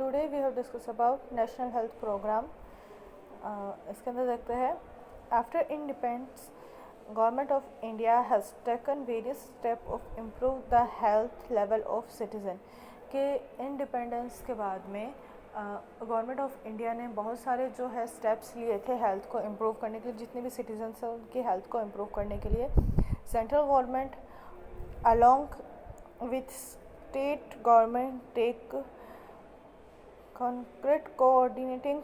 Today we have discuss about national health programme. इसके अंदर देखते हैं after independence government of India has taken various step of improve the health level of citizen. के independence के बाद में government of India ने बहुत सारे जो है स्टेप्स लिए थे हेल्थ को इम्प्रूव करने के लिए, जितने भी सिटीजन्स हैं उनकी हेल्थ को इम्प्रूव करने के लिए। Central government along with state government take concrete coordinating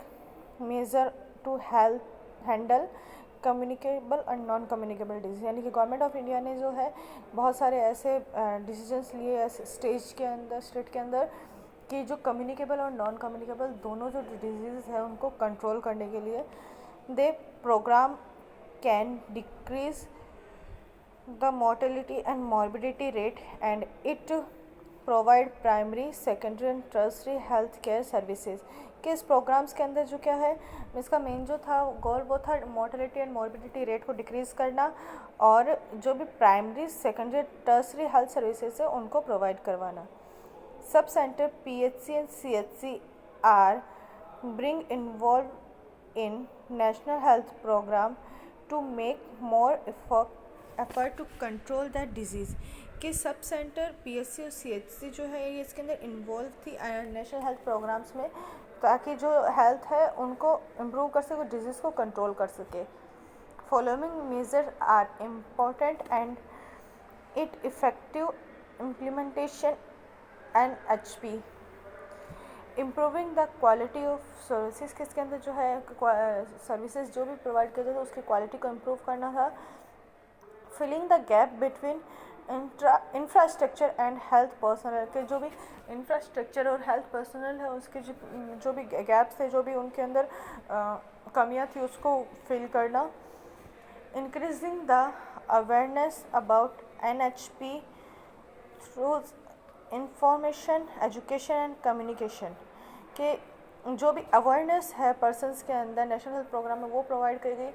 measure to handle communicable और नॉन कम्युनिकेबल डिजीज़। यानी कि गवर्नमेंट ऑफ इंडिया ने जो है बहुत सारे ऐसे डिसीजंस लिए ऐसे स्टेट के अंदर कि जो कम्युनिकेबल और नॉन कम्युनिकेबल दोनों जो डिजीज़ है उनको कंट्रोल करने के लिए the program can decrease the mortality and morbidity rate and it provide primary secondary and tertiary health care services. कि इस प्रोग्राम्स के अंदर जो क्या है इसका मेन जो था गोल वो था मोर्टेलिटी एंड मॉर्बिडिटी रेट को डिक्रीज़ करना और जो भी primary secondary tertiary health services है उनको प्रोवाइड करवाना। Sub centre PHC and CHC are bring involved in national health program to make more effort to control that disease। कि सब सेंटर PHC और CHC जो है ये इसके अंदर इन्वॉल्व थी नेशनल हेल्थ प्रोग्राम्स में, ताकि जो हेल्थ है उनको इम्प्रूव कर सके, डिजीज़ को कंट्रोल कर सके। Following major are important and it effective implementation and HP improving the quality of services. के इसके अंदर जो है सर्विसेज जो भी प्रोवाइड करते थे उसकी क्वालिटी को इम्प्रूव करना था। Filling the gap between infrastructure and health personal. के जो भी इंफ्रास्ट्रक्चर और हेल्थ पर्सनल है उसके जो भी गैप्स थे, जो भी उनके अंदर कमियां थी उसको फिल करना। Increasing the awareness about NHP through information education and communication. के जो भी अवेयरनेस है पर्सनस के अंदर नेशनल हेल्थ प्रोग्राम में वो प्रोवाइड करेगी,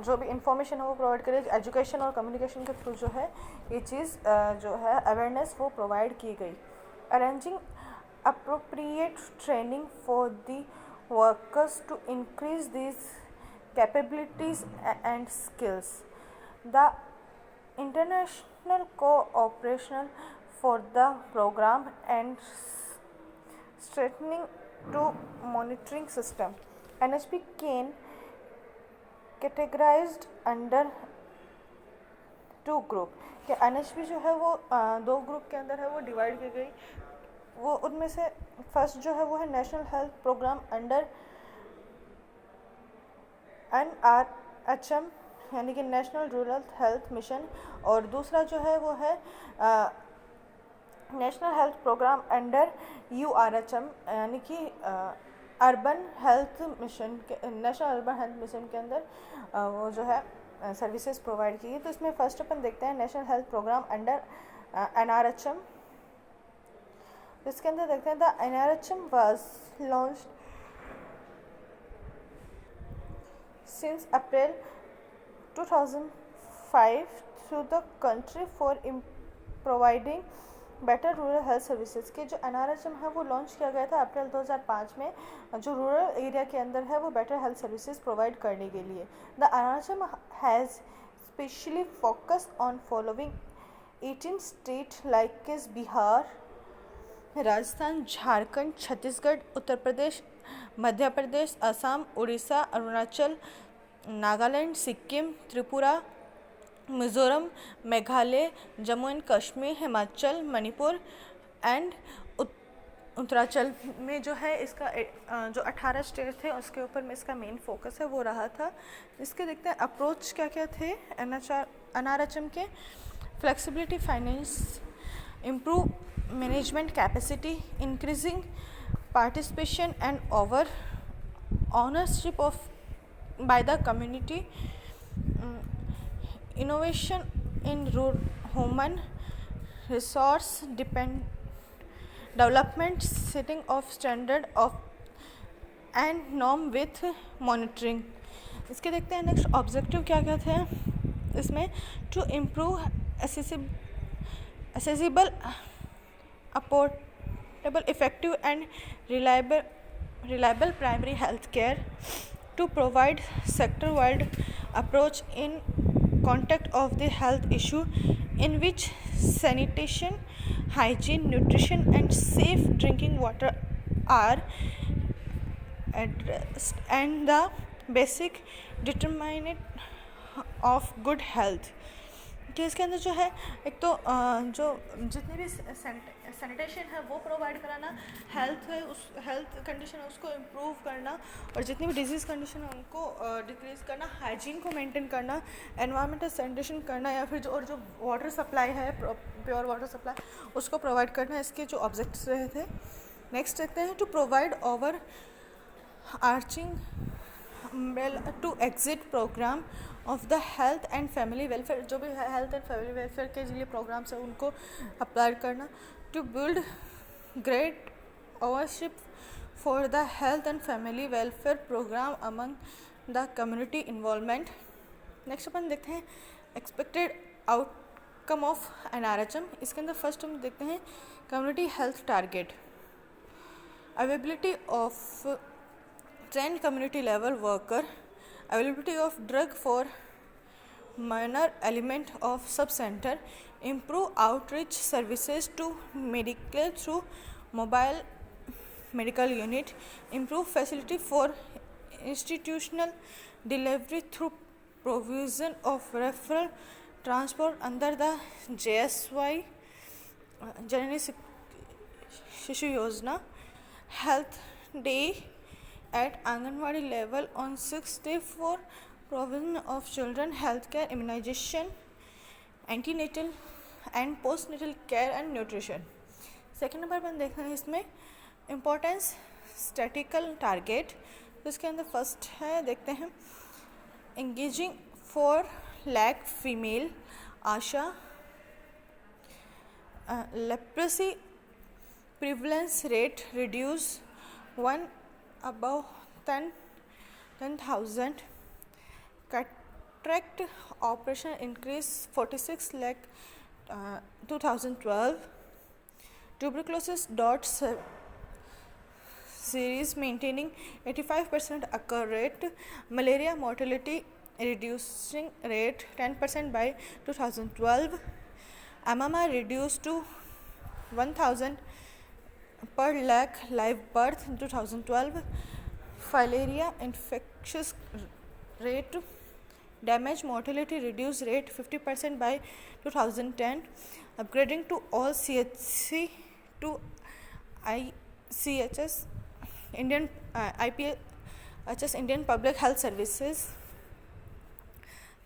जो भी इंफॉर्मेशन है वो प्रोवाइड करेगी। एजुकेशन और कम्युनिकेशन के थ्रू जो है ये चीज़ जो है अवेयरनेस वो प्रोवाइड की गई। Arranging appropriate training for the workers to increase this capabilities and skills. The international cooperation for the programme and strengthening to monitoring system। NHP can categorized under two group। कि NHP जो है वो दो group के अंदर है वो divide की गई। वो उनमें से फर्स्ट जो है वो है national health programme under NRHM यानी कि नेशनल रूरल हेल्थ मिशन, और दूसरा जो है वो है national health programme under URHM यानी कि अर्बन हेल्थ मिशन के नेशनल अर्बन हेल्थ मिशन के अंदर वो जो है सर्विसेज प्रोवाइड की। तो इसमें फर्स्ट अपन देखते हैं national health programme under NRHM। इसके अंदर देखते हैं the NRHM was launched since April 2005 through the country for providing better rural health services. के जो NRHM है वो लॉन्च किया गया था अप्रैल 2005 में, जो रूरल एरिया के अंदर है वो बेटर हेल्थ सर्विसेज प्रोवाइड करने के लिए। The NRHM has specially focus on following 18 state like is Bihar, Rajasthan, Jharkhand, Chhattisgarh, Uttar Pradesh, Madhya Pradesh, Assam, Orissa, Arunachal, Nagaland, Sikkim, Tripura, Mizoram, Meghalaya, Jammu and Kashmir, Himachal, Manipur and Uttarakhand में जो है इसका जो 18 स्टेट थे उसके ऊपर में इसका मेन फोकस है वो रहा था। इसके देखते हैं अप्रोच क्या क्या थे NRHM के। Flexibility finance, improve management capacity, increasing participation and over ownership of by the community, innovation in human resource development, setting of standard of and norm with monitoring। इसके देखते हैं नेक्स्ट ऑब्जेक्टिव क्या क्या थे इसमें। To improve accessible effective and reliable primary health care, to provide sector-wide approach in context of the health issue, in which sanitation, hygiene, nutrition and safe drinking water are addressed, and the basic determinant of good health. कि इसके अंदर जो है एक तो जो जितनी भी सैनिटेशन है वो प्रोवाइड कराना, हेल्थ है उस हेल्थ कंडीशन है उसको इम्प्रूव करना, और जितनी भी डिजीज़ कंडीशन है उनको डिक्रीज़ करना, हाइजीन को मेंटेन करना, एनवायरमेंटल सैनिटेशन करना, या फिर जो वाटर सप्लाई है प्योर वाटर सप्लाई उसको प्रोवाइड करना, इसके जो ऑब्जेक्ट्स रहे थे. नेक्स्ट देखते हैं to provide overarching to exit programme of the health and family welfare, जो भी हेल्थ एंड फैमिली वेलफेयर के लिए प्रोग्राम्स है उनको अप्लाई करना. To build great ownership for the health and family welfare program among the community involvement. Next अपन देखते हैं एक्सपेक्टेड आउटकम ऑफ NRHM. इसके अंदर फर्स्ट हम देखते हैं community health target, availability of trained community level worker, availability of drug for minor element of sub-center, improve outreach services to medical through mobile medical unit, improve facility for institutional delivery through provision of referral transport under the JSY Janani Shishu Yojana, health day at Anganwadi level on 6th day for provision of children health care, immunization, antenatal and postnatal care and nutrition. Second number पर देखना है इसमें importance statistical target. तो इसके अंदर first है देखते हैं engaging 4 lakh female ASHA, leprosy prevalence rate reduce 1 above 10,000, cataract operation increase 46 lakh 2012, tuberculosis dot series maintaining 85% occur rate, malaria mortality reducing rate 10% by 2012, MMR reduced to 1000 per lakh live birth in 2012, filaria infectious rate damage mortality reduced rate 50% by 2010, upgrading to all CHC to ICHS Indian IPHS Indian Public Health Services,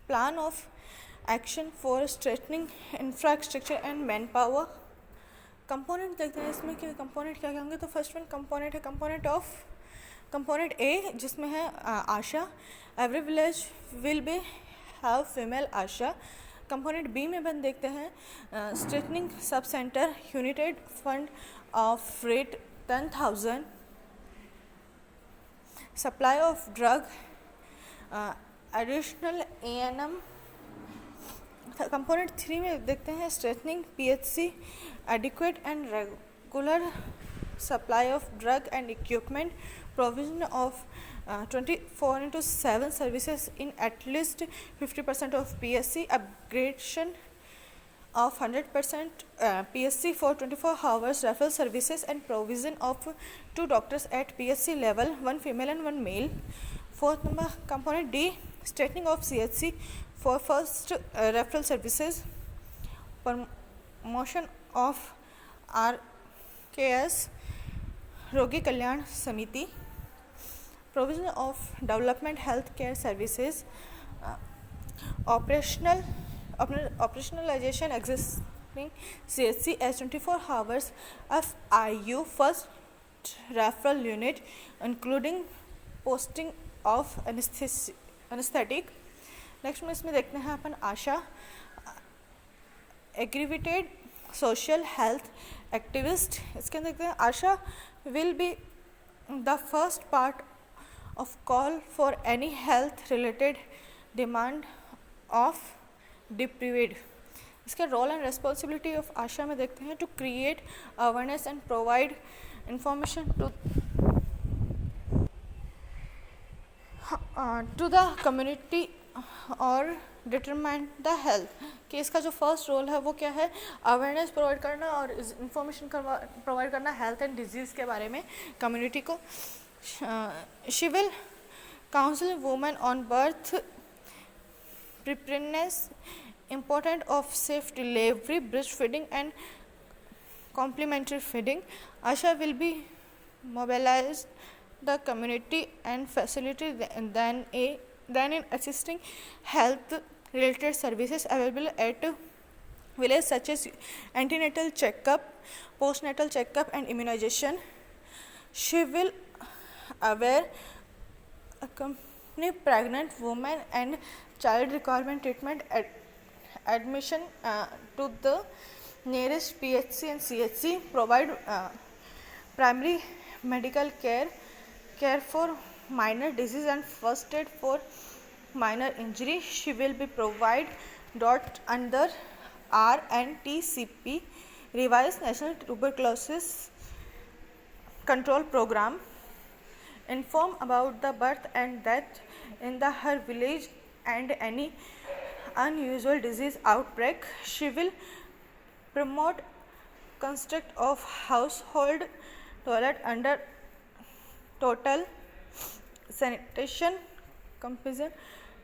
plan of action for strengthening infrastructure and manpower. Component देखते हैं इसमें कि component क्या क्या होंगे. तो first one component है component A जिसमें है ASHA, every village will be have female ASHA. Component B में बन देखते हैं strengthening sub centre, united fund of rate 10,000, supply of drug, additional ANM. Component 3 में देखते हैं strengthening PHC, adequate and regular supply of drug and equipment, provision of 24/7 services in at least 50% of PSC, upgradation of 100% PSC for 24 hours referral services, and provision of 2 doctors at PSC level, 1 female and 1 male. Fourth number component D, strengthening of CHC for first referral services, promotion of RKS रोगी कल्याण समिति, provision of development health care services, operationalization existing CHC as 24 hours FIU first referral unit, including posting of anesthetic. Next में इसमें देखते हैं अपन ASHA, aggravated social health activist. इसके अंदर देखते हैं ASHA will be the first part of call for any health related demand of deprived. इसके role and responsibility of ASHA में देखते हैं, to create awareness and provide information to the community और determine the health. कि इसका जो फर्स्ट रोल है वो क्या है, अवेयरनेस प्रोवाइड करना और इंफॉर्मेशन प्रोवाइड करना हेल्थ एंड डिजीज़ के बारे में कम्युनिटी को। She will council women on birth preparedness, importance of safe delivery, breastfeeding and complementary feeding. Asha will be mobilized the community and facility than in assisting health related services available at village such as antenatal checkup, postnatal checkup and immunization. She will aware accompany pregnant women and child requirement treatment admission to the nearest PHC and CHC, provide primary medical care for minor disease and first aid for minor injury. She will be provide dot under RNTCP revised National Tuberculosis Control Program, inform about the birth and death in her village and any unusual disease outbreak. She will promote construct of household toilet under total sanitation comparison.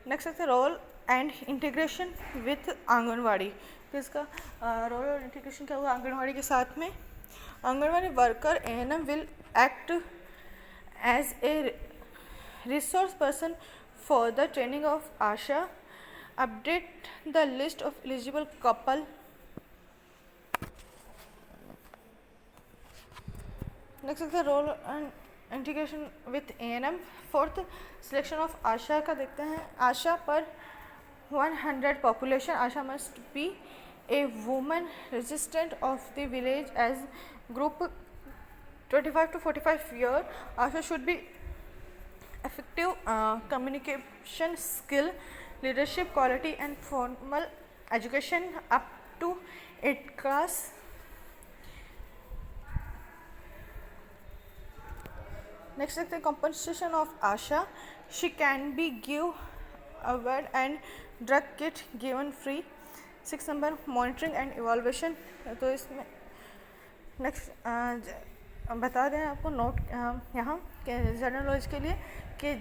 Next is the role and integration with anganwadi. तो इसका role और integration क्या हुआ आंगनवाड़ी के साथ में। Anganwadi worker ANM will act as a resource person for the training of ASHA, update the list of eligible couple. Next is the role and integration with ANM. Fourth, selection of ASHA का देखते हैं। ASHA पर 100 population, ASHA must be a woman resident of the village as group 25 to 45 year. ASHA should be effective communication skill, leadership quality and formal education up to 8th class. Next is the compensation of ASHA. She can be give award and drug kit given free. 6 number monitoring and evaluation. तो इसमें next बता दें आपको note यहाँ के general knowledge के लिए कि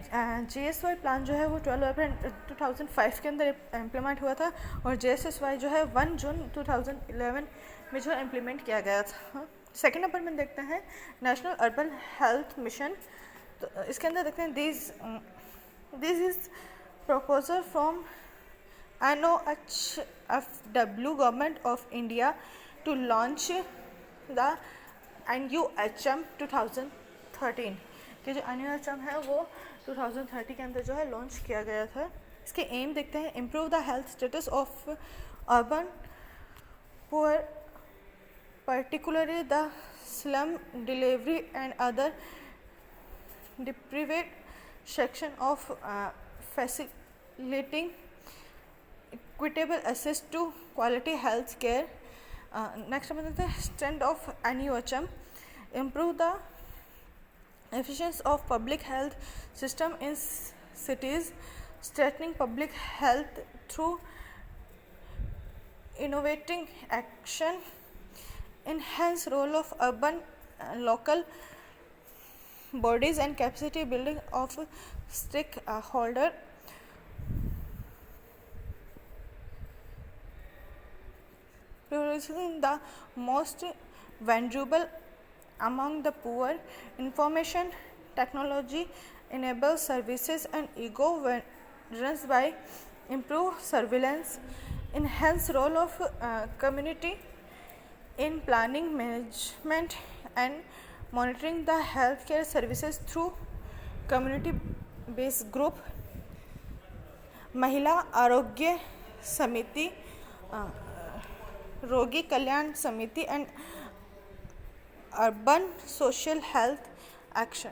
GSY प्लान जो है वो 12 अप्रैल 2005 के अंदर इम्प्लीमेंट हुआ था और JSSY जो है 1 जून 2011 में जो इम्प्लीमेंट किया गया था। सेकेंड नंबर में देखते हैं नेशनल अर्बन हेल्थ मिशन। तो इसके अंदर देखते हैं this is proposal from NOHFW government of India to launch the NUHM 2013 कि जो NUHM है वो 2030 के अंदर जो है लॉन्च किया गया था। इसके एम देखते हैं improve the health status of urban poor particularly the slum, delivery and other deprived section of facilitating equitable access to quality health care. Next one is the strength of NUHM, improve the efficiency of public health system in cities, strengthening public health through innovating action, enhance role of urban local bodies and capacity building of stakeholder. Prioritizing the most vulnerable among the poor, information technology enables services and governance by improve surveillance, enhance role of community in planning, management and monitoring the healthcare services through community based group, महिला आरोग्य समिति, रोगी कल्याण समिति and urban social health action.